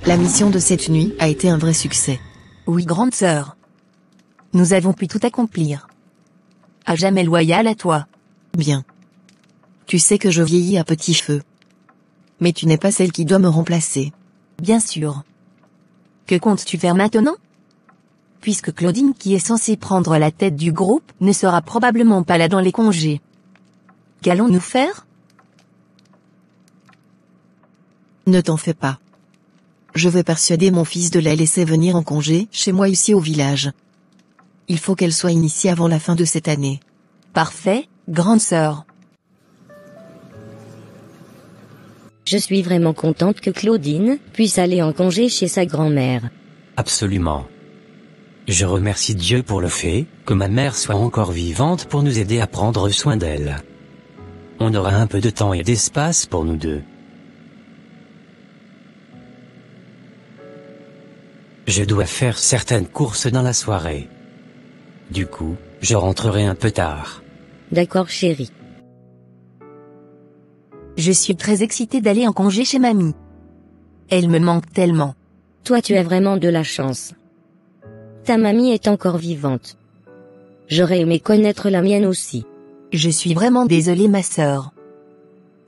La mission de cette nuit a été un vrai succès. Oui, grande sœur. Nous avons pu tout accomplir. À jamais loyal à toi. Bien. Tu sais que je vieillis à petit feu. Mais tu n'es pas celle qui doit me remplacer. Bien sûr. Que comptes-tu faire maintenant? Puisque Claudine, qui est censée prendre la tête du groupe, ne sera probablement pas là dans les congés. Qu'allons-nous faire? Ne t'en fais pas. Je vais persuader mon fils de la laisser venir en congé chez moi ici au village. Il faut qu'elle soit initiée avant la fin de cette année. Parfait, grande sœur. Je suis vraiment contente que Claudine puisse aller en congé chez sa grand-mère. Absolument. Je remercie Dieu pour le fait que ma mère soit encore vivante pour nous aider à prendre soin d'elle. On aura un peu de temps et d'espace pour nous deux. Je dois faire certaines courses dans la soirée. Du coup, je rentrerai un peu tard. D'accord chérie. Je suis très excitée d'aller en congé chez mamie. Elle me manque tellement. Toi tu as vraiment de la chance. Ta mamie est encore vivante. J'aurais aimé connaître la mienne aussi. Je suis vraiment désolée ma sœur.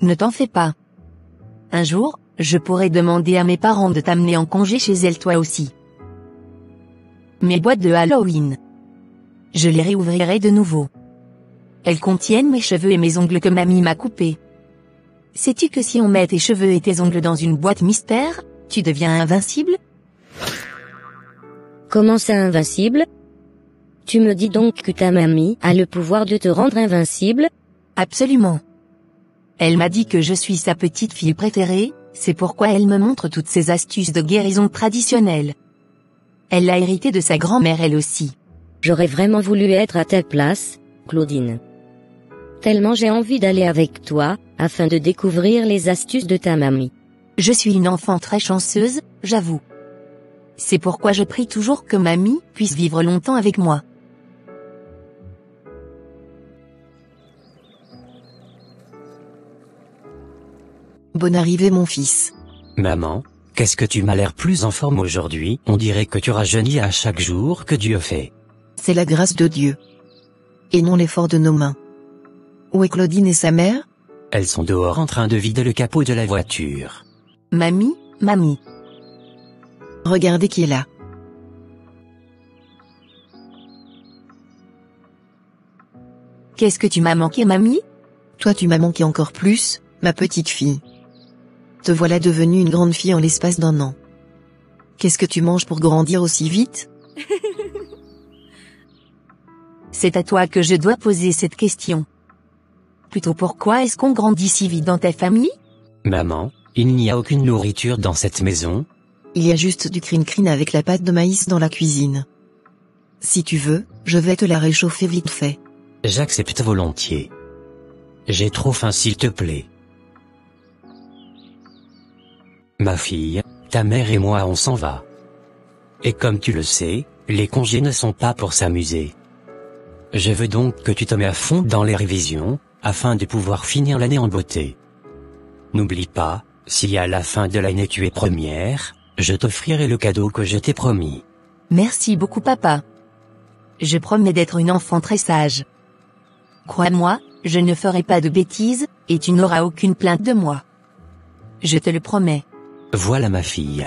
Ne t'en fais pas. Un jour, je pourrai demander à mes parents de t'amener en congé chez elle toi aussi. Mes boîtes de Halloween. Je les réouvrirai de nouveau. Elles contiennent mes cheveux et mes ongles que mamie m'a coupés. Sais-tu que si on met tes cheveux et tes ongles dans une boîte mystère, tu deviens invincible? Comment ça invincible? Tu me dis donc que ta mamie a le pouvoir de te rendre invincible? Absolument. Elle m'a dit que je suis sa petite fille préférée, c'est pourquoi elle me montre toutes ses astuces de guérison traditionnelle. Elle l'a hérité de sa grand-mère elle aussi. J'aurais vraiment voulu être à ta place, Claudine. Tellement j'ai envie d'aller avec toi, afin de découvrir les astuces de ta mamie. Je suis une enfant très chanceuse, j'avoue. C'est pourquoi je prie toujours que mamie puisse vivre longtemps avec moi. Bonne arrivée mon fils. Maman, qu'est-ce que tu m'as l'air plus en forme aujourd'hui? On dirait que tu rajeunis à chaque jour que Dieu fait. C'est la grâce de Dieu. Et non l'effort de nos mains. Où est Claudine et sa mère? Elles sont dehors en train de vider le capot de la voiture. Mamie. Regardez qui est là. Qu'est-ce que tu m'as manqué mamie? Toi tu m'as manqué encore plus, ma petite fille. Te voilà devenue une grande fille en l'espace d'un an. Qu'est-ce que tu manges pour grandir aussi vite? C'est à toi que je dois poser cette question. Plutôt pourquoi est-ce qu'on grandit si vite dans ta famille? Maman, il n'y a aucune nourriture dans cette maison. Il y a juste du crin-crin avec la pâte de maïs dans la cuisine. Si tu veux, je vais te la réchauffer vite fait. J'accepte volontiers. J'ai trop faim s'il te plaît. Ma fille, ta mère et moi on s'en va. Et comme tu le sais, les congés ne sont pas pour s'amuser. Je veux donc que tu te mets à fond dans les révisions, afin de pouvoir finir l'année en beauté. N'oublie pas, si à la fin de l'année tu es première, je t'offrirai le cadeau que je t'ai promis. Merci beaucoup papa. Je promets d'être une enfant très sage. Crois-moi, je ne ferai pas de bêtises, et tu n'auras aucune plainte de moi. Je te le promets. Voilà ma fille.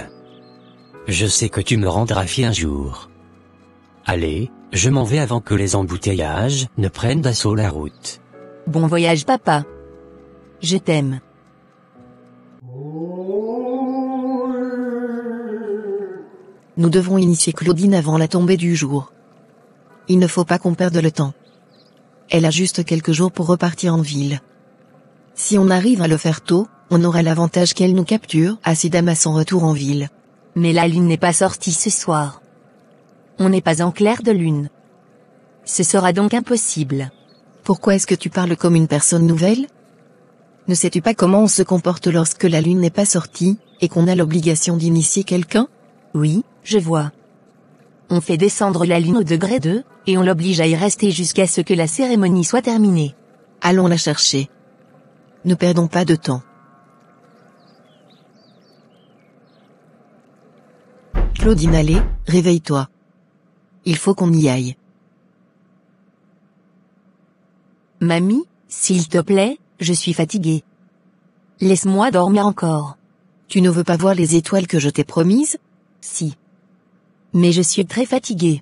Je sais que tu me rendras fier un jour. Allez, je m'en vais avant que les embouteillages ne prennent d'assaut la route. Bon voyage papa. Je t'aime. Nous devons initier Claudine avant la tombée du jour. Il ne faut pas qu'on perde le temps. Elle a juste quelques jours pour repartir en ville. Si on arrive à le faire tôt, on aura l'avantage qu'elle nous capture assez d'âme à son retour en ville. Mais la lune n'est pas sortie ce soir. On n'est pas en clair de lune. Ce sera donc impossible. Pourquoi est-ce que tu parles comme une personne nouvelle? Ne sais-tu pas comment on se comporte lorsque la lune n'est pas sortie, et qu'on a l'obligation d'initier quelqu'un? Oui, je vois. On fait descendre la lune au degré 2, et on l'oblige à y rester jusqu'à ce que la cérémonie soit terminée. Allons la chercher. Ne perdons pas de temps. Claudine, allez, réveille-toi. Il faut qu'on y aille. Mamie, s'il te plaît, je suis fatiguée. Laisse-moi dormir encore. Tu ne veux pas voir les étoiles que je t'ai promises? Si. Mais je suis très fatiguée.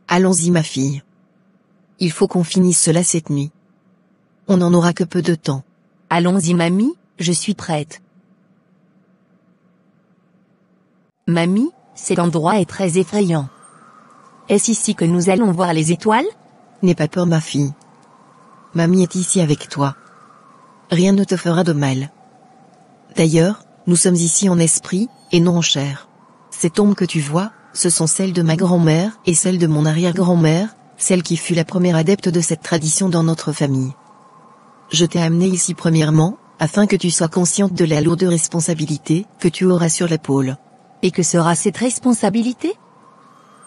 Allons-y ma fille. Il faut qu'on finisse cela cette nuit. On n'en aura que peu de temps. Allons-y mamie, je suis prête. Mamie, cet endroit est très effrayant. Est-ce ici que nous allons voir les étoiles? N'aie pas peur ma fille. Mamie est ici avec toi. Rien ne te fera de mal. D'ailleurs, nous sommes ici en esprit, et non en chair. Ces tombes que tu vois, ce sont celles de ma grand-mère et celles de mon arrière-grand-mère, celle qui fut la première adepte de cette tradition dans notre famille. Je t'ai amené ici premièrement, afin que tu sois consciente de la lourde responsabilité que tu auras sur l'épaule. Et que sera cette responsabilité?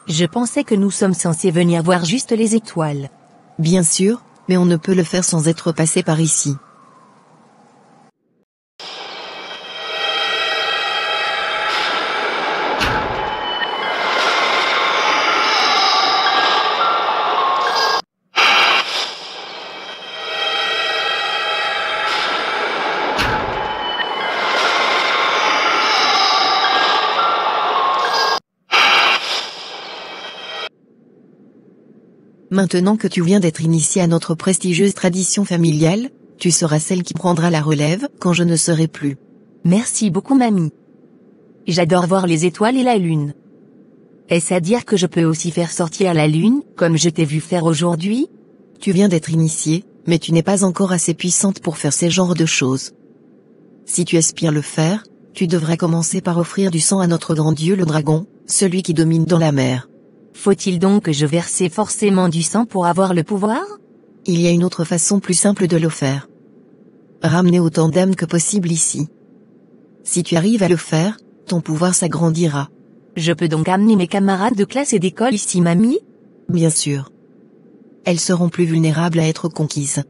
Je pensais que nous sommes censés venir voir juste les étoiles. Bien sûr, mais on ne peut le faire sans être passé par ici. Maintenant que tu viens d'être initiée à notre prestigieuse tradition familiale, tu seras celle qui prendra la relève quand je ne serai plus. Merci beaucoup mamie. J'adore voir les étoiles et la lune. Est-ce à dire que je peux aussi faire sortir la lune, comme je t'ai vu faire aujourd'hui? Tu viens d'être initiée, mais tu n'es pas encore assez puissante pour faire ces genres de choses. Si tu aspires le faire, tu devrais commencer par offrir du sang à notre grand dieu le dragon, celui qui domine dans la mer. Faut-il donc que je verse forcément du sang pour avoir le pouvoir? Il y a une autre façon plus simple de le faire. Ramener autant d'âmes que possible ici. Si tu arrives à le faire, ton pouvoir s'agrandira. Je peux donc amener mes camarades de classe et d'école ici mamie? Bien sûr. Elles seront plus vulnérables à être conquises.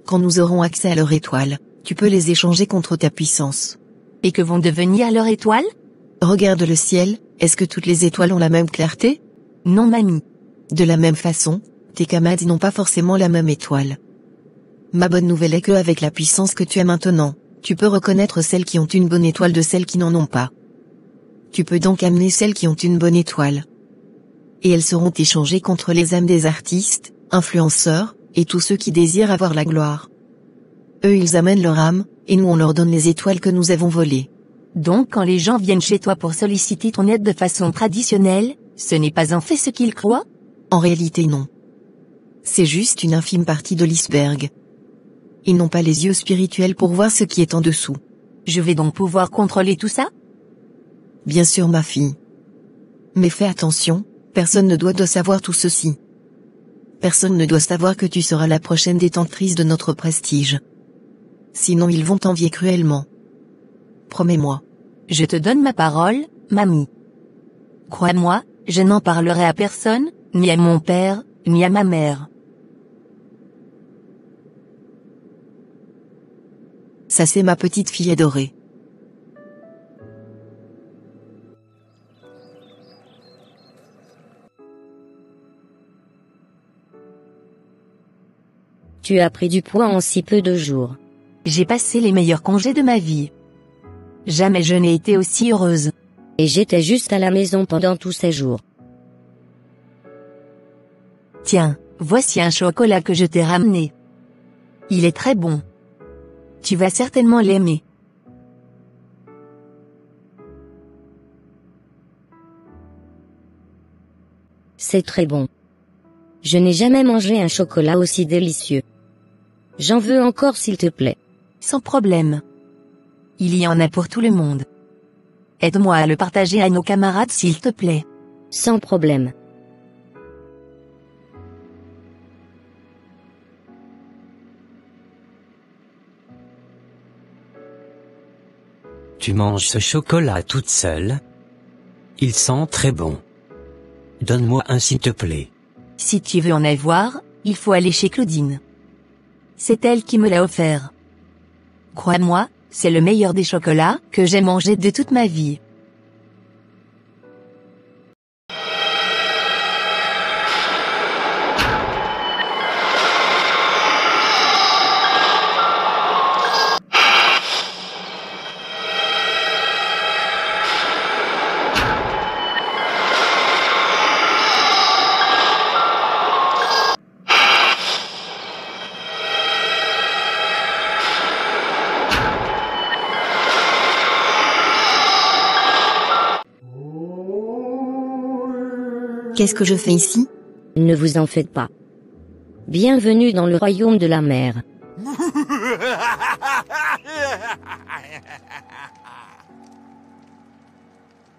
Quand nous aurons accès à leur étoile, tu peux les échanger contre ta puissance. Et que vont devenir leurs étoiles? Regarde le ciel, est-ce que toutes les étoiles ont la même clarté? Non mamie. De la même façon, tes camarades n'ont pas forcément la même étoile. Ma bonne nouvelle est que avec la puissance que tu as maintenant, tu peux reconnaître celles qui ont une bonne étoile de celles qui n'en ont pas. Tu peux donc amener celles qui ont une bonne étoile. Et elles seront échangées contre les âmes des artistes, influenceurs, et tous ceux qui désirent avoir la gloire. Eux ils amènent leur âme, et nous on leur donne les étoiles que nous avons volées. Donc quand les gens viennent chez toi pour solliciter ton aide de façon traditionnelle, ce n'est pas en fait ce qu'ils croient? En réalité non. C'est juste une infime partie de l'iceberg. Ils n'ont pas les yeux spirituels pour voir ce qui est en dessous. Je vais donc pouvoir contrôler tout ça? Bien sûr ma fille. Mais fais attention, personne ne doit savoir tout ceci. Personne ne doit savoir que tu seras la prochaine détentrice de notre prestige. Sinon ils vont t'envier cruellement. Promets-moi. Je te donne ma parole, mamie. Crois-moi, je n'en parlerai à personne, ni à mon père, ni à ma mère. Ça c'est ma petite fille adorée. Tu as pris du poids en si peu de jours. J'ai passé les meilleurs congés de ma vie. Jamais je n'ai été aussi heureuse. Et j'étais juste à la maison pendant tous ces jours. Tiens, voici un chocolat que je t'ai ramené. Il est très bon. Tu vas certainement l'aimer. C'est très bon. Je n'ai jamais mangé un chocolat aussi délicieux. J'en veux encore s'il te plaît. Sans problème. Il y en a pour tout le monde. Aide-moi à le partager à nos camarades s'il te plaît. Sans problème. Tu manges ce chocolat toute seule? Il sent très bon. Donne-moi un s'il te plaît. Si tu veux en avoir, il faut aller chez Claudine. C'est elle qui me l'a offert. Crois-moi, C'est le meilleur des chocolats que j'ai mangé de toute ma vie. Qu'est-ce que je fais ici? Ne vous en faites pas. Bienvenue dans le royaume de la mer.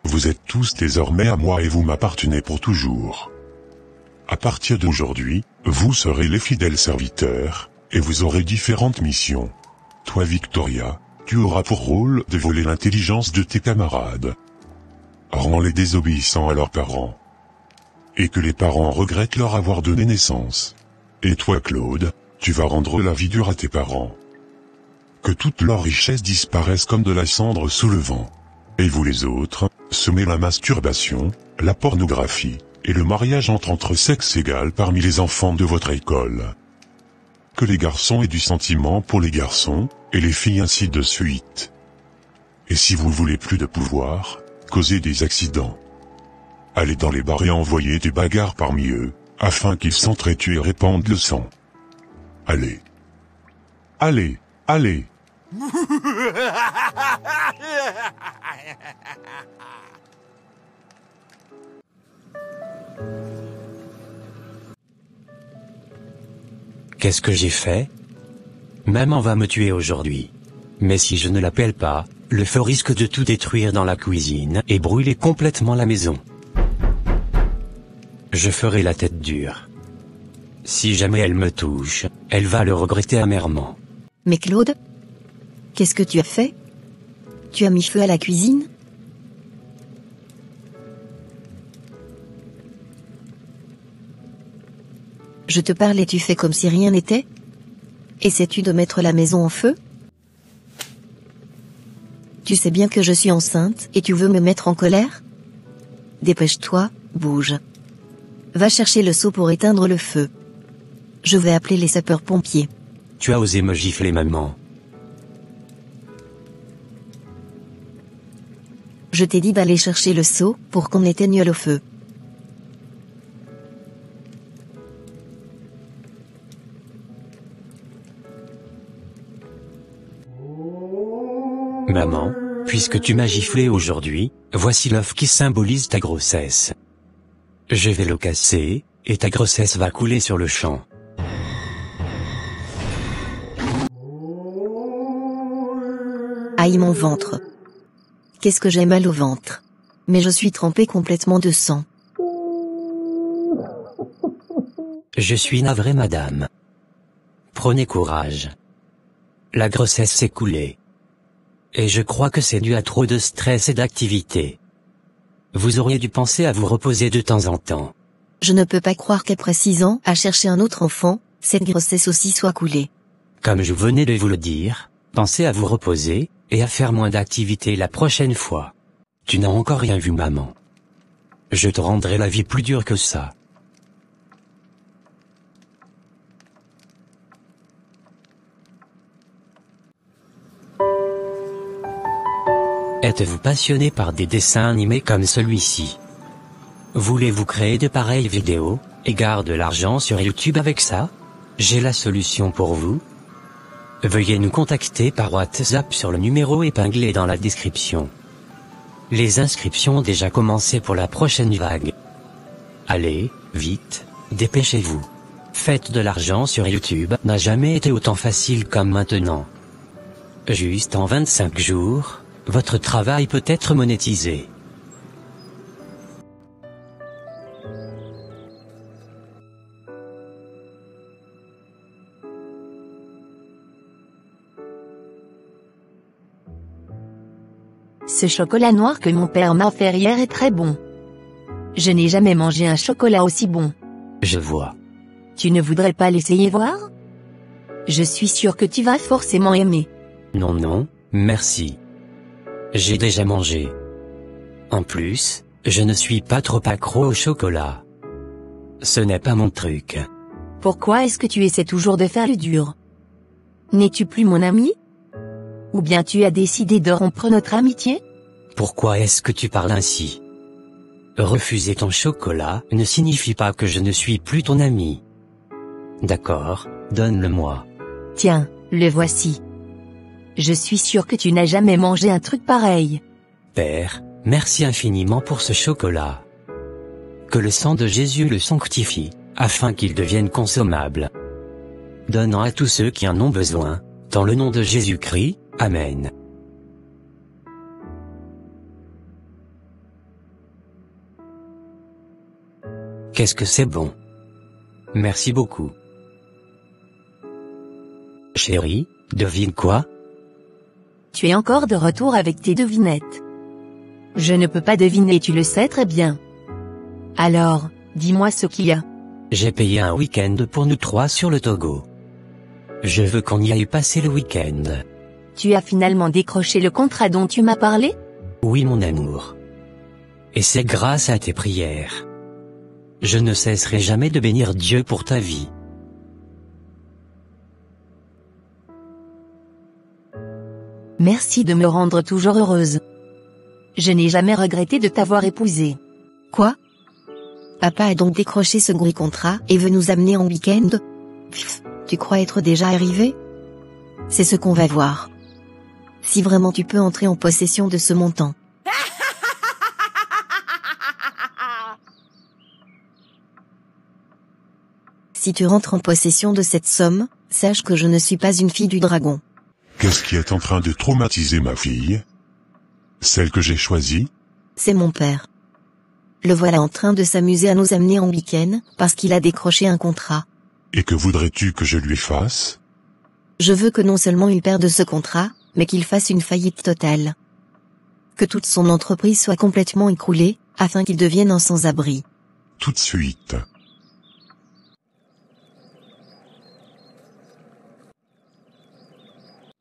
Vous êtes tous désormais à moi et vous m'appartenez pour toujours. À partir d'aujourd'hui, vous serez les fidèles serviteurs, et vous aurez différentes missions. Toi Victoria, tu auras pour rôle de voler l'intelligence de tes camarades. Rends-les désobéissants à leurs parents. Et que les parents regrettent leur avoir donné naissance. Et toi Claude, tu vas rendre la vie dure à tes parents. Que toute leur richesse disparaisse comme de la cendre sous le vent. Et vous les autres, semez la masturbation, la pornographie, et le mariage entre sexes égal parmi les enfants de votre école. Que les garçons aient du sentiment pour les garçons, et les filles ainsi de suite. Et si vous voulez plus de pouvoir, causez des accidents. Allez dans les bars et envoyez des bagarres parmi eux, afin qu'ils s'entretuent et répandent le sang. Allez. Allez, allez. Qu'est-ce que j'ai fait? Maman va me tuer aujourd'hui. Mais si je ne l'appelle pas, le feu risque de tout détruire dans la cuisine et brûler complètement la maison. Je ferai la tête dure. Si jamais elle me touche, elle va le regretter amèrement. Mais Claude, qu'est-ce que tu as fait? Tu as mis feu à la cuisine? Je te parle et tu fais comme si rien n'était? Essaies-tu de mettre la maison en feu? Tu sais bien que je suis enceinte et tu veux me mettre en colère? Dépêche-toi, bouge. Va chercher le seau pour éteindre le feu. Je vais appeler les sapeurs-pompiers. Tu as osé me gifler, maman. Je t'ai dit d'aller chercher le seau pour qu'on éteigne le feu. Maman, puisque tu m'as giflé aujourd'hui, voici l'œuf qui symbolise ta grossesse. Je vais le casser, et ta grossesse va couler sur le champ. Aïe mon ventre. Qu'est-ce que j'ai mal au ventre. Mais je suis trempée complètement de sang. Je suis navré, madame. Prenez courage. La grossesse s'est coulée. Et je crois que c'est dû à trop de stress et d'activité. Vous auriez dû penser à vous reposer de temps en temps. Je ne peux pas croire qu'après 6 ans à chercher un autre enfant, cette grossesse aussi soit coulée. Comme je venais de vous le dire, pensez à vous reposer, et à faire moins d'activité la prochaine fois. Tu n'as encore rien vu, maman. Je te rendrai la vie plus dure que ça. Êtes-vous passionné par des dessins animés comme celui-ci? Voulez-vous créer de pareilles vidéos, et gagner de l'argent sur YouTube avec ça? J'ai la solution pour vous. Veuillez nous contacter par WhatsApp sur le numéro épinglé dans la description. Les inscriptions ont déjà commencé pour la prochaine vague. Allez, vite, dépêchez-vous. Faites de l'argent sur YouTube n'a jamais été autant facile comme maintenant. Juste en 25 jours, votre travail peut être monétisé. Ce chocolat noir que mon père m'a offert hier est très bon. Je n'ai jamais mangé un chocolat aussi bon. Je vois. Tu ne voudrais pas l'essayer voir? Je suis sûre que tu vas forcément aimer. Non, merci. J'ai déjà mangé. En plus, je ne suis pas trop accro au chocolat. Ce n'est pas mon truc. Pourquoi est-ce que tu essaies toujours de faire le dur? N'es-tu plus mon ami? Ou bien tu as décidé de rompre notre amitié? Pourquoi est-ce que tu parles ainsi? Refuser ton chocolat ne signifie pas que je ne suis plus ton ami. D'accord, donne-le-moi. Tiens, le voici. Je suis sûr que tu n'as jamais mangé un truc pareil. Père, merci infiniment pour ce chocolat. Que le sang de Jésus le sanctifie, afin qu'il devienne consommable. Donne-en à tous ceux qui en ont besoin, dans le nom de Jésus-Christ, Amen. Qu'est-ce que c'est bon. Merci beaucoup. Chérie, devine quoi? Tu es encore de retour avec tes devinettes. Je ne peux pas deviner, tu le sais très bien. Alors, dis-moi ce qu'il y a. J'ai payé un week-end pour nous 3 sur le Togo. Je veux qu'on y aille passer le week-end. Tu as finalement décroché le contrat dont tu m'as parlé? Oui mon amour. Et c'est grâce à tes prières. Je ne cesserai jamais de bénir Dieu pour ta vie. Merci de me rendre toujours heureuse. Je n'ai jamais regretté de t'avoir épousée. Quoi? Papa a donc décroché ce gros contrat et veut nous amener en week-end? Pff, tu crois être déjà arrivé? C'est ce qu'on va voir. Si vraiment tu peux entrer en possession de ce montant. Si tu rentres en possession de cette somme, sache que je ne suis pas une fille du dragon. Qu'est-ce qui est en train de traumatiser ma fille? Celle que j'ai choisie? C'est mon père. Le voilà en train de s'amuser à nous amener en week-end, parce qu'il a décroché un contrat. Et que voudrais-tu que je lui fasse? Je veux que non seulement il perde ce contrat, mais qu'il fasse une faillite totale. Que toute son entreprise soit complètement écroulée, afin qu'il devienne un sans-abri. Tout de suite.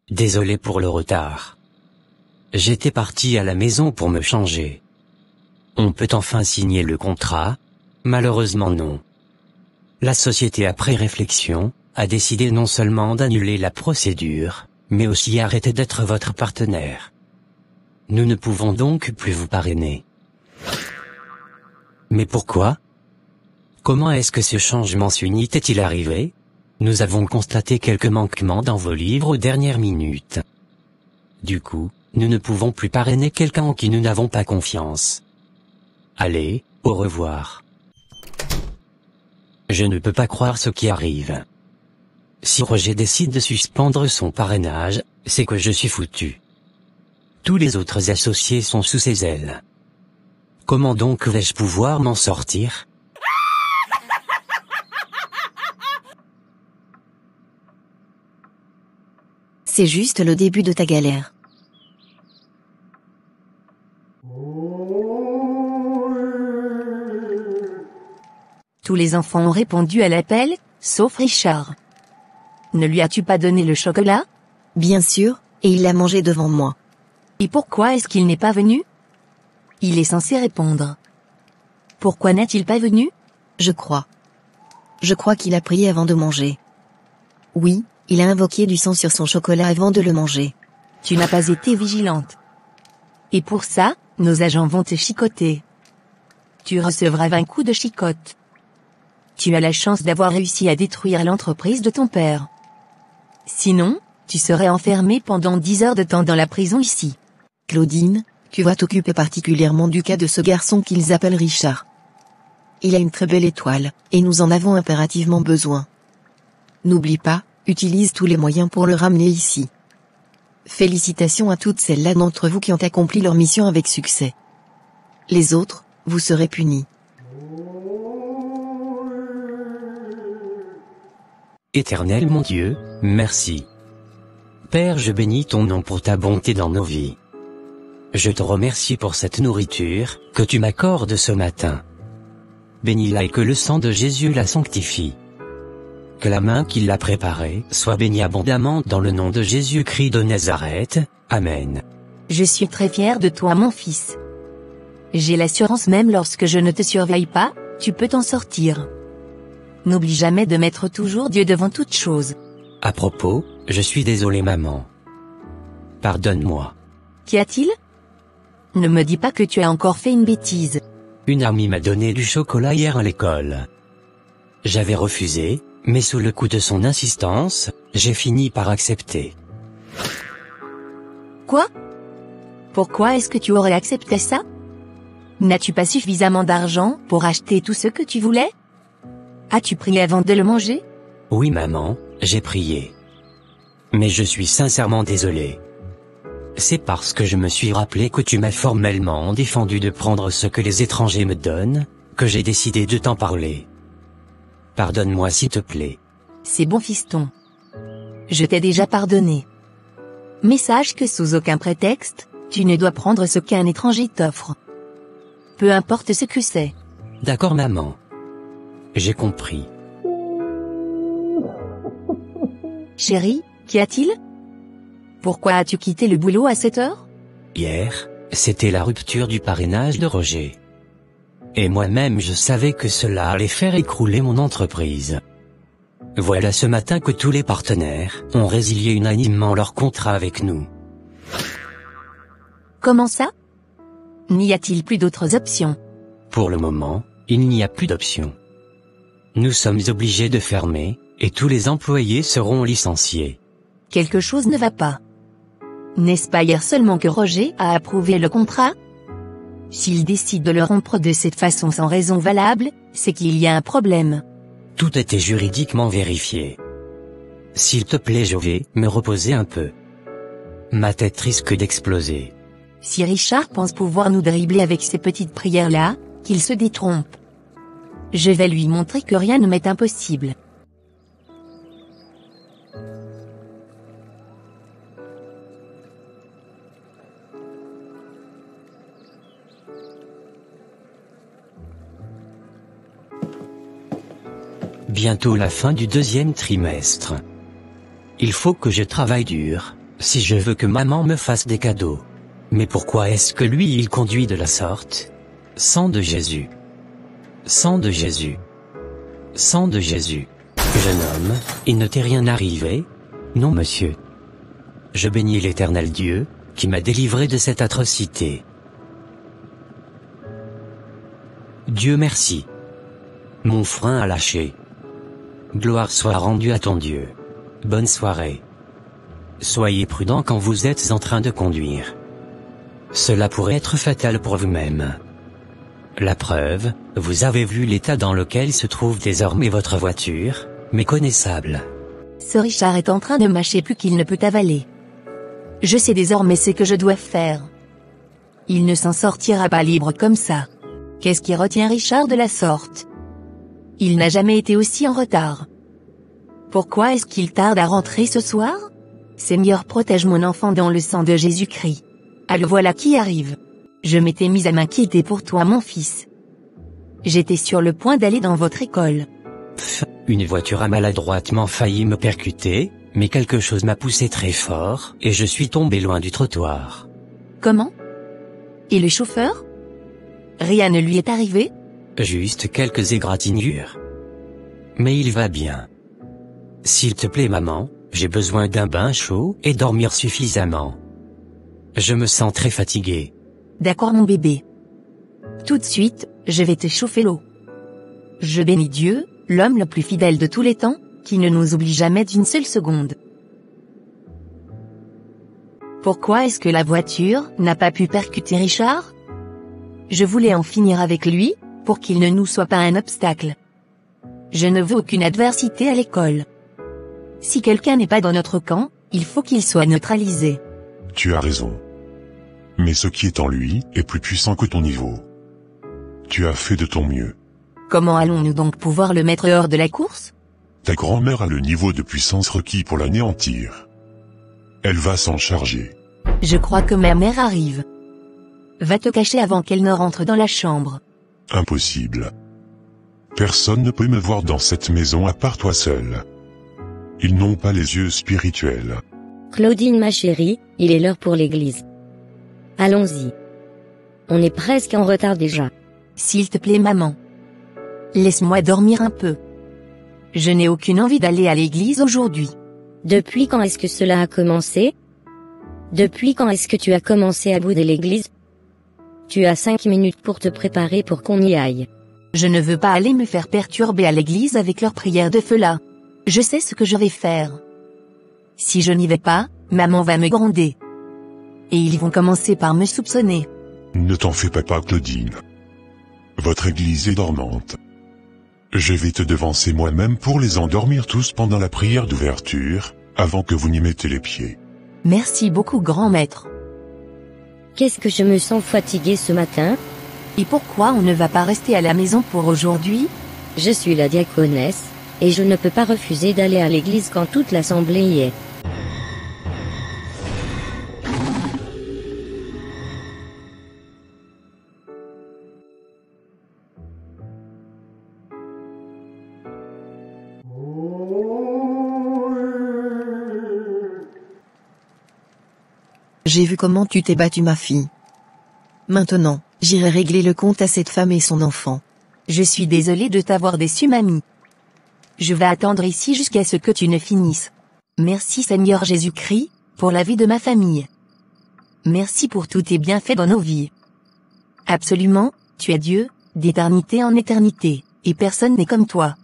Désolé pour le retard. J'étais parti à la maison pour me changer. On peut enfin signer le contrat? Malheureusement non. La société après réflexion, a décidé non seulement d'annuler la procédure, mais aussi arrêter d'être votre partenaire. Nous ne pouvons donc plus vous parrainer. Mais pourquoi? Comment est-ce que ce changement subit est-il arrivé? Nous avons constaté quelques manquements dans vos livres aux dernières minutes. Du coup, nous ne pouvons plus parrainer quelqu'un en qui nous n'avons pas confiance. Allez, au revoir. Je ne peux pas croire ce qui arrive. Si Roger décide de suspendre son parrainage, c'est que je suis foutu. Tous les autres associés sont sous ses ailes. Comment donc vais-je pouvoir m'en sortir? C'est juste le début de ta galère. Tous les enfants ont répondu à l'appel, sauf Richard. Ne lui as-tu pas donné le chocolat? Bien sûr, et il l'a mangé devant moi. Et pourquoi est-ce qu'il n'est pas venu? Il est censé répondre. Pourquoi n'est-il pas venu? Je crois qu'il a prié avant de manger. Oui, il a invoqué du sang sur son chocolat avant de le manger. Tu n'as pas été vigilante. Et pour ça, nos agents vont te chicoter. Tu recevras 20 coups de chicotte. Tu as la chance d'avoir réussi à détruire l'entreprise de ton père. Sinon, tu serais enfermé pendant 10 heures de temps dans la prison ici. Claudine, tu vas t'occuper particulièrement du cas de ce garçon qu'ils appellent Richard. Il a une très belle étoile, et nous en avons impérativement besoin. N'oublie pas, utilise tous les moyens pour le ramener ici. Félicitations à toutes celles-là d'entre vous qui ont accompli leur mission avec succès. Les autres, vous serez punis. Éternel mon Dieu, merci. Père, je bénis ton nom pour ta bonté dans nos vies. Je te remercie pour cette nourriture que tu m'accordes ce matin. Bénis-la et que le sang de Jésus la sanctifie. Que la main qui l'a préparé soit bénie abondamment dans le nom de Jésus-Christ de Nazareth. Amen. Je suis très fier de toi mon fils. J'ai l'assurance même lorsque je ne te surveille pas, tu peux t'en sortir. N'oublie jamais de mettre toujours Dieu devant toute chose. À propos, je suis désolé maman. Pardonne-moi. Qu'y a-t-il? Ne me dis pas que tu as encore fait une bêtise. Une amie m'a donné du chocolat hier à l'école. J'avais refusé, mais sous le coup de son insistance, j'ai fini par accepter. Quoi? Pourquoi est-ce que tu aurais accepté ça? N'as-tu pas suffisamment d'argent pour acheter tout ce que tu voulais? As-tu prié avant de le manger? Oui maman, j'ai prié. Mais je suis sincèrement désolé. C'est parce que je me suis rappelé que tu m'as formellement défendu de prendre ce que les étrangers me donnent, que j'ai décidé de t'en parler. Pardonne-moi s'il te plaît. C'est bon fiston. Je t'ai déjà pardonné. Mais sache que sous aucun prétexte, tu ne dois prendre ce qu'un étranger t'offre. Peu importe ce que c'est. D'accord maman. J'ai compris. Chérie, qu'y a-t-il? Pourquoi as-tu quitté le boulot à cette heure? Hier, c'était la rupture du parrainage de Roger. Et moi-même je savais que cela allait faire écrouler mon entreprise. Voilà ce matin que tous les partenaires ont résilié unanimement leur contrat avec nous. Comment ça? N'y a-t-il plus d'autres options? Pour le moment, il n'y a plus d'option. Nous sommes obligés de fermer, et tous les employés seront licenciés. Quelque chose ne va pas. N'est-ce pas hier seulement que Roger a approuvé le contrat? S'il décide de le rompre de cette façon sans raison valable, c'est qu'il y a un problème. Tout était juridiquement vérifié. S'il te plaît, je vais me reposer un peu. Ma tête risque d'exploser. Si Richard pense pouvoir nous dribbler avec ces petites prières-là, qu'il se détrompe. Je vais lui montrer que rien ne m'est impossible. Bientôt la fin du 2e trimestre. Il faut que je travaille dur, si je veux que maman me fasse des cadeaux. Mais pourquoi est-ce que lui il conduit de la sorte? Sang de Jésus. Sang de Jésus. Sang de Jésus. Jeune homme, il ne t'est rien arrivé? Non monsieur. Je bénis l'Éternel Dieu, qui m'a délivré de cette atrocité. Dieu merci. Mon frein a lâché. Gloire soit rendue à ton Dieu. Bonne soirée. Soyez prudent quand vous êtes en train de conduire. Cela pourrait être fatal pour vous-même. La preuve, vous avez vu l'état dans lequel se trouve désormais votre voiture, méconnaissable. Ce Richard est en train de mâcher plus qu'il ne peut avaler. Je sais désormais ce que je dois faire. Il ne s'en sortira pas libre comme ça. Qu'est-ce qui retient Richard de la sorte? Il n'a jamais été aussi en retard. Pourquoi est-ce qu'il tarde à rentrer ce soir? Seigneur, protège mon enfant dans le sang de Jésus-Christ. Ah, le voilà qui arrive. Je m'étais mise à m'inquiéter pour toi mon fils. J'étais sur le point d'aller dans votre école. Pff, une voiture a maladroitement failli me percuter, mais quelque chose m'a poussé très fort, et je suis tombé loin du trottoir. Comment? Et le chauffeur? Rien ne lui est arrivé? Juste quelques égratignures. Mais il va bien. S'il te plaît maman, j'ai besoin d'un bain chaud et dormir suffisamment. Je me sens très fatigué. D'accord mon bébé. Tout de suite, je vais te chauffer l'eau. Je bénis Dieu, l'homme le plus fidèle de tous les temps, qui ne nous oublie jamais d'une seule seconde. Pourquoi est-ce que la voiture n'a pas pu percuter Richard? Je voulais en finir avec lui, pour qu'il ne nous soit pas un obstacle. Je ne veux aucune adversité à l'école. Si quelqu'un n'est pas dans notre camp, il faut qu'il soit neutralisé. Tu as raison. Mais ce qui est en lui est plus puissant que ton niveau. Tu as fait de ton mieux. Comment allons-nous donc pouvoir le mettre hors de la course? Ta grand-mère a le niveau de puissance requis pour l'anéantir. Elle va s'en charger. Je crois que ma mère arrive. Va te cacher avant qu'elle ne rentre dans la chambre. Impossible. Personne ne peut me voir dans cette maison à part toi seul. Ils n'ont pas les yeux spirituels. Claudine ma chérie, il est l'heure pour l'église. Allons-y. On est presque en retard déjà. S'il te plaît maman. Laisse-moi dormir un peu. Je n'ai aucune envie d'aller à l'église aujourd'hui. Depuis quand est-ce que cela a commencé? Depuis quand est-ce que tu as commencé à bouder l'église? Tu as 5 minutes pour te préparer pour qu'on y aille. Je ne veux pas aller me faire perturber à l'église avec leurs prières de feu là. Je sais ce que je vais faire. Si je n'y vais pas, maman va me gronder. Et ils vont commencer par me soupçonner. Ne t'en fais pas, Claudine. Votre église est dormante. Je vais te devancer moi-même pour les endormir tous pendant la prière d'ouverture, avant que vous n'y mettez les pieds. Merci beaucoup grand maître. Qu'est-ce que je me sens fatiguée ce matin? Et pourquoi on ne va pas rester à la maison pour aujourd'hui? Je suis la diaconesse, et je ne peux pas refuser d'aller à l'église quand toute l'assemblée y est. J'ai vu comment tu t'es battue ma fille. Maintenant, j'irai régler le compte à cette femme et son enfant. Je suis désolée de t'avoir déçu mamie. Je vais attendre ici jusqu'à ce que tu ne finisses. Merci Seigneur Jésus-Christ, pour la vie de ma famille. Merci pour tous tes bienfaits dans nos vies. Absolument, tu es Dieu, d'éternité en éternité, et personne n'est comme toi.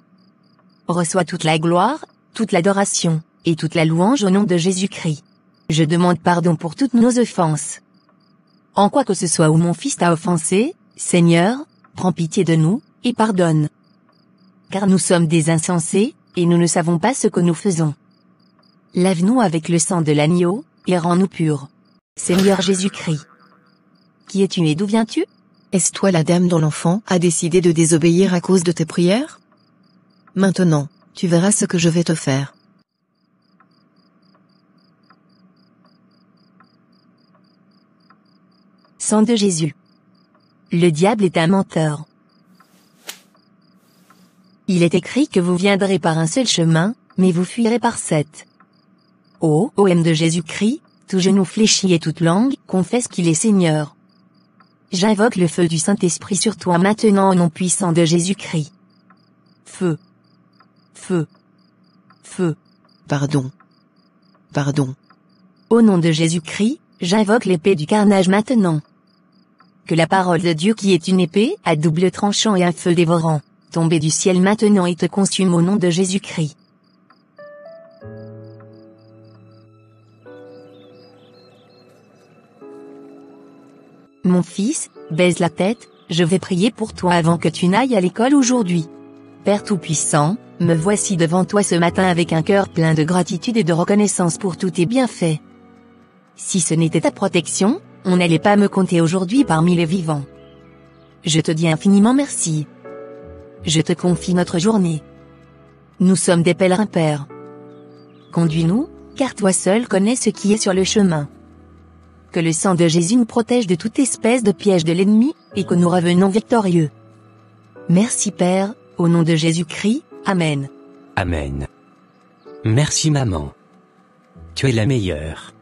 Reçois toute la gloire, toute l'adoration, et toute la louange au nom de Jésus-Christ. Je demande pardon pour toutes nos offenses. En quoi que ce soit où mon fils t'a offensé, Seigneur, prends pitié de nous, et pardonne. Car nous sommes des insensés, et nous ne savons pas ce que nous faisons. Lave-nous avec le sang de l'agneau, et rends-nous purs. Seigneur Jésus-Christ. Qui es-tu et d'où viens-tu? Est-ce toi la dame dont l'enfant a décidé de désobéir à cause de tes prières? Maintenant, tu verras ce que je vais te faire. Sang de Jésus. Le diable est un menteur. Il est écrit que vous viendrez par un seul chemin, mais vous fuirez par 7. Ô âme de Jésus-Christ, tout genou fléchi et toute langue confesse qu'il est Seigneur. J'invoque le feu du Saint-Esprit sur toi maintenant au nom puissant de Jésus-Christ. Feu. Feu. Feu. Pardon. Pardon. Au nom de Jésus-Christ, j'invoque l'épée du carnage maintenant. Que la parole de Dieu qui est une épée à double tranchant et un feu dévorant, tombe du ciel maintenant et te consume au nom de Jésus-Christ. Mon fils, baisse la tête, je vais prier pour toi avant que tu n'ailles à l'école aujourd'hui. Père Tout-Puissant, me voici devant toi ce matin avec un cœur plein de gratitude et de reconnaissance pour tous tes bienfaits. Si ce n'était ta protection, on n'allait pas me compter aujourd'hui parmi les vivants. Je te dis infiniment merci. Je te confie notre journée. Nous sommes des pèlerins, Père. Conduis-nous, car toi seul connais ce qui est sur le chemin. Que le sang de Jésus nous protège de toute espèce de piège de l'ennemi, et que nous revenons victorieux. Merci Père, au nom de Jésus-Christ, Amen. Amen. Merci maman. Tu es la meilleure.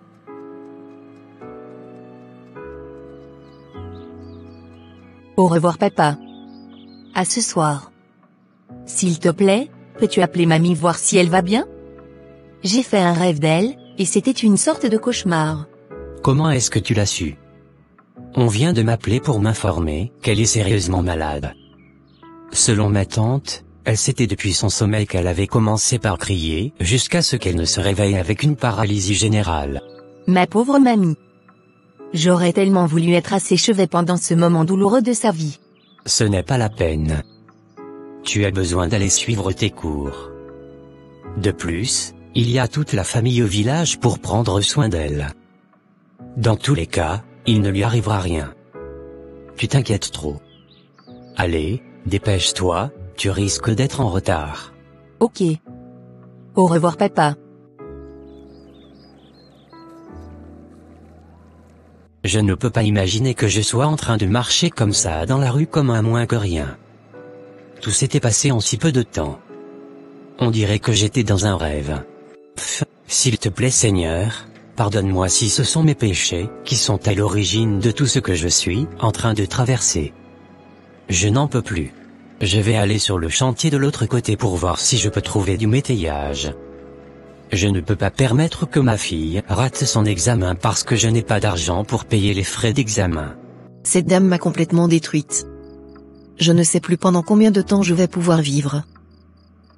Au revoir papa. À ce soir. S'il te plaît, peux-tu appeler mamie voir si elle va bien? J'ai fait un rêve d'elle, et c'était une sorte de cauchemar. Comment est-ce que tu l'as su? On vient de m'appeler pour m'informer qu'elle est sérieusement malade. Selon ma tante, elle s'était depuis son sommeil qu'elle avait commencé par crier jusqu'à ce qu'elle ne se réveille avec une paralysie générale. Ma pauvre mamie. J'aurais tellement voulu être à ses chevets pendant ce moment douloureux de sa vie. Ce n'est pas la peine. Tu as besoin d'aller suivre tes cours. De plus, il y a toute la famille au village pour prendre soin d'elle. Dans tous les cas, il ne lui arrivera rien. Tu t'inquiètes trop. Allez, dépêche-toi, tu risques d'être en retard. Ok. Au revoir papa. Je ne peux pas imaginer que je sois en train de marcher comme ça dans la rue comme un moins que rien. Tout s'était passé en si peu de temps. On dirait que j'étais dans un rêve. S'il te plaît Seigneur, pardonne-moi si ce sont mes péchés qui sont à l'origine de tout ce que je suis en train de traverser. Je n'en peux plus. Je vais aller sur le chantier de l'autre côté pour voir si je peux trouver du métayage. Je ne peux pas permettre que ma fille rate son examen parce que je n'ai pas d'argent pour payer les frais d'examen. Cette dame m'a complètement détruite. Je ne sais plus pendant combien de temps je vais pouvoir vivre.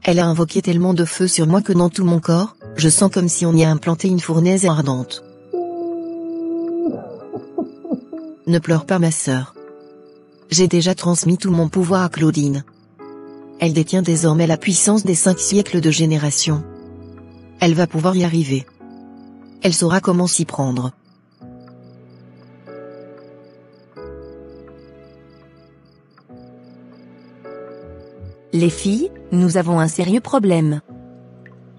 Elle a invoqué tellement de feu sur moi que dans tout mon corps, je sens comme si on y a implanté une fournaise ardente. Ne pleure pas ma sœur. J'ai déjà transmis tout mon pouvoir à Claudine. Elle détient désormais la puissance des 5 siècles de génération. Elle va pouvoir y arriver. Elle saura comment s'y prendre. Les filles, nous avons un sérieux problème.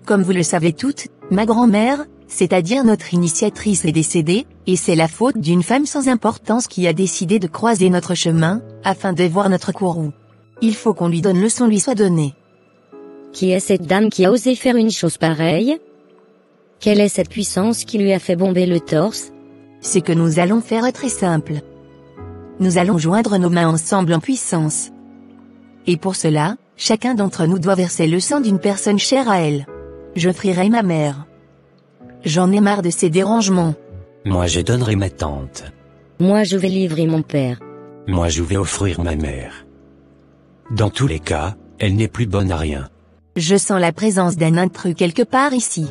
Comme vous le savez toutes, ma grand-mère, c'est-à-dire notre initiatrice est décédée, et c'est la faute d'une femme sans importance qui a décidé de croiser notre chemin, afin de voir notre courroux. Il faut qu'on lui donne le son lui soit donné. Qui est cette dame qui a osé faire une chose pareille? Quelle est cette puissance qui lui a fait bomber le torse? Ce que nous allons faire est très simple. Nous allons joindre nos mains ensemble en puissance. Et pour cela, chacun d'entre nous doit verser le sang d'une personne chère à elle. J'offrirai ma mère. J'en ai marre de ces dérangements. Moi je donnerai ma tante. Moi je vais livrer mon père. Moi je vais offrir ma mère. Dans tous les cas, elle n'est plus bonne à rien. Je sens la présence d'un intrus quelque part ici.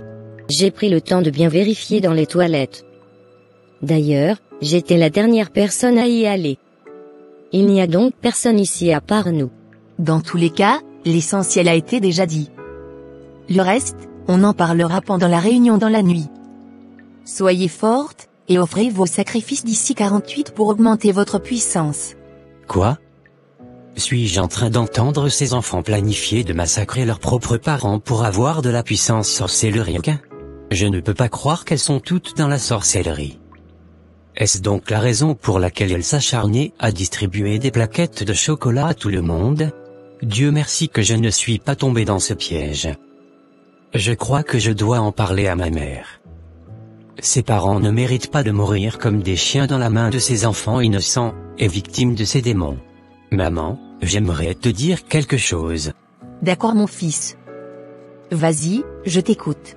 J'ai pris le temps de bien vérifier dans les toilettes. D'ailleurs, j'étais la dernière personne à y aller. Il n'y a donc personne ici à part nous. Dans tous les cas, l'essentiel a été déjà dit. Le reste, on en parlera pendant la réunion dans la nuit. Soyez fortes, et offrez vos sacrifices d'ici 48 pour augmenter votre puissance. Quoi? Suis-je en train d'entendre ces enfants planifier de massacrer leurs propres parents pour avoir de la puissance sorcellerique? Je ne peux pas croire qu'elles sont toutes dans la sorcellerie. Est-ce donc la raison pour laquelle elles s'acharnaient à distribuer des plaquettes de chocolat à tout le monde? Dieu merci que je ne suis pas tombé dans ce piège. Je crois que je dois en parler à ma mère. Ses parents ne méritent pas de mourir comme des chiens dans la main de ces enfants innocents, et victimes de ces démons. Maman, j'aimerais te dire quelque chose. D'accord mon fils. Vas-y, je t'écoute.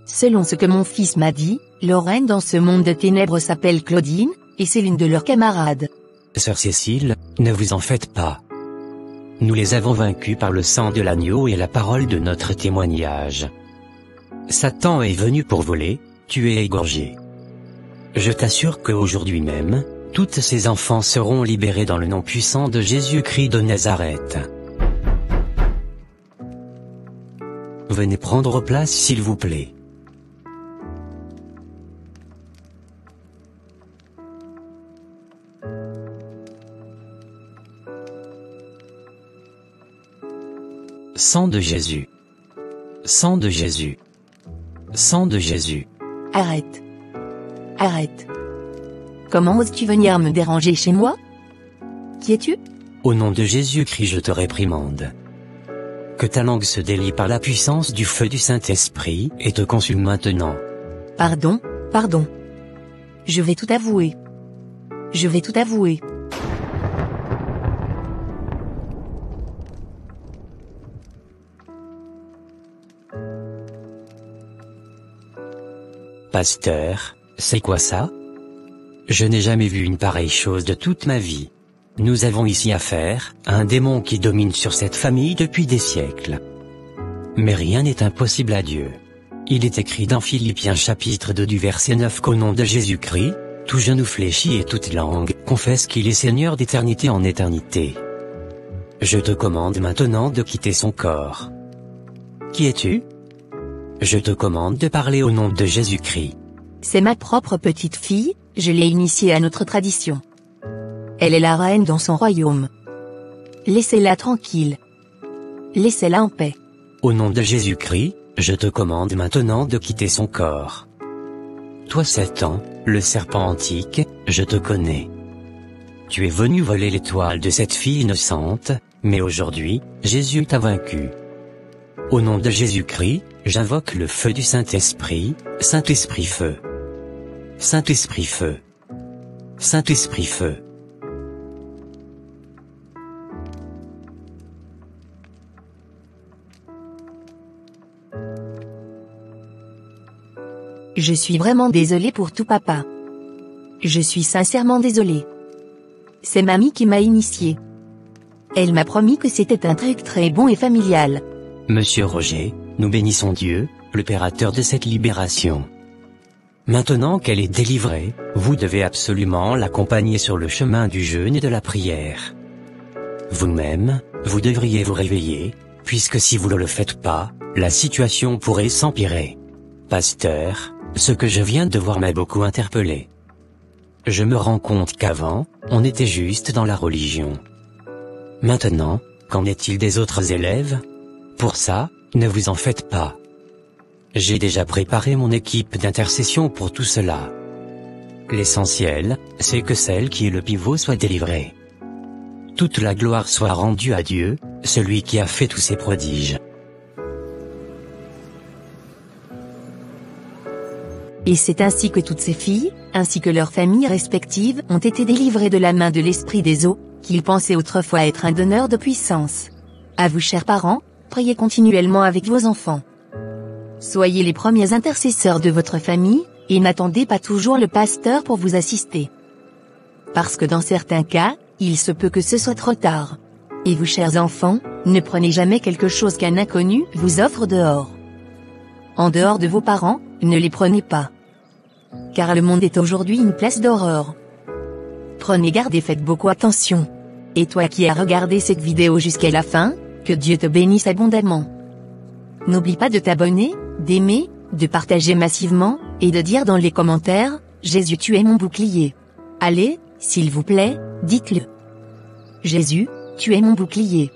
Selon ce que mon fils m'a dit, Lorraine dans ce monde de ténèbres s'appelle Claudine, et c'est l'une de leurs camarades. Sœur Cécile, ne vous en faites pas. Nous les avons vaincus par le sang de l'agneau et la parole de notre témoignage. Satan est venu pour voler, tuer et égorger. Je t'assure qu'aujourd'hui même, toutes ces enfants seront libérés dans le nom puissant de Jésus-Christ de Nazareth. Venez prendre place s'il vous plaît. Sang de Jésus. Sang de Jésus. Sang de Jésus. Arrête. Arrête. Comment oses-tu venir me déranger chez moi? Qui es-tu? Au nom de Jésus-Christ je te réprimande. Que ta langue se délie par la puissance du feu du Saint-Esprit et te consume maintenant. Pardon, pardon. Je vais tout avouer. Je vais tout avouer. Pasteur, c'est quoi ça? Je n'ai jamais vu une pareille chose de toute ma vie. Nous avons ici affaire à un démon qui domine sur cette famille depuis des siècles. Mais rien n'est impossible à Dieu. Il est écrit dans Philippiens chapitre 2 du verset 9 qu'au nom de Jésus-Christ, tout genou fléchi et toute langue confesse qu'il est Seigneur d'éternité en éternité. Je te commande maintenant de quitter son corps. Qui es-tu? Je te commande de parler au nom de Jésus-Christ. C'est ma propre petite fille, je l'ai initiée à notre tradition. Elle est la reine dans son royaume. Laissez-la tranquille. Laissez-la en paix. Au nom de Jésus-Christ, je te commande maintenant de quitter son corps. Toi Satan, le serpent antique, je te connais. Tu es venu voler l'étoile de cette fille innocente, mais aujourd'hui, Jésus t'a vaincu. Au nom de Jésus-Christ, j'invoque le feu du Saint-Esprit, Saint-Esprit feu. Saint-Esprit feu. Saint-Esprit feu. Je suis vraiment désolée pour tout, papa. Je suis sincèrement désolée. C'est mamie qui m'a initiée. Elle m'a promis que c'était un truc très bon et familial. Monsieur Roger, nous bénissons Dieu, l'opérateur de cette libération. Maintenant qu'elle est délivrée, vous devez absolument l'accompagner sur le chemin du jeûne et de la prière. Vous-même, vous devriez vous réveiller, puisque si vous ne le faites pas, la situation pourrait s'empirer. Pasteur, ce que je viens de voir m'a beaucoup interpellé. Je me rends compte qu'avant, on était juste dans la religion. Maintenant, qu'en est-il des autres élèves? Pour ça, ne vous en faites pas. J'ai déjà préparé mon équipe d'intercession pour tout cela. L'essentiel, c'est que celle qui est le pivot soit délivrée. Toute la gloire soit rendue à Dieu, celui qui a fait tous ces prodiges. Et c'est ainsi que toutes ces filles, ainsi que leurs familles respectives, ont été délivrées de la main de l'esprit des eaux, qu'ils pensaient autrefois être un donneur de puissance. À vous, chers parents, priez continuellement avec vos enfants. Soyez les premiers intercesseurs de votre famille, et n'attendez pas toujours le pasteur pour vous assister. Parce que dans certains cas, il se peut que ce soit trop tard. Et vous, chers enfants, ne prenez jamais quelque chose qu'un inconnu vous offre dehors. En dehors de vos parents, ne les prenez pas. Car le monde est aujourd'hui une place d'horreur. Prenez garde et faites beaucoup attention. Et toi qui as regardé cette vidéo jusqu'à la fin, que Dieu te bénisse abondamment. N'oublie pas de t'abonner, d'aimer, de partager massivement, et de dire dans les commentaires, Jésus tu es mon bouclier. Allez, s'il vous plaît, dites-le. Jésus, tu es mon bouclier.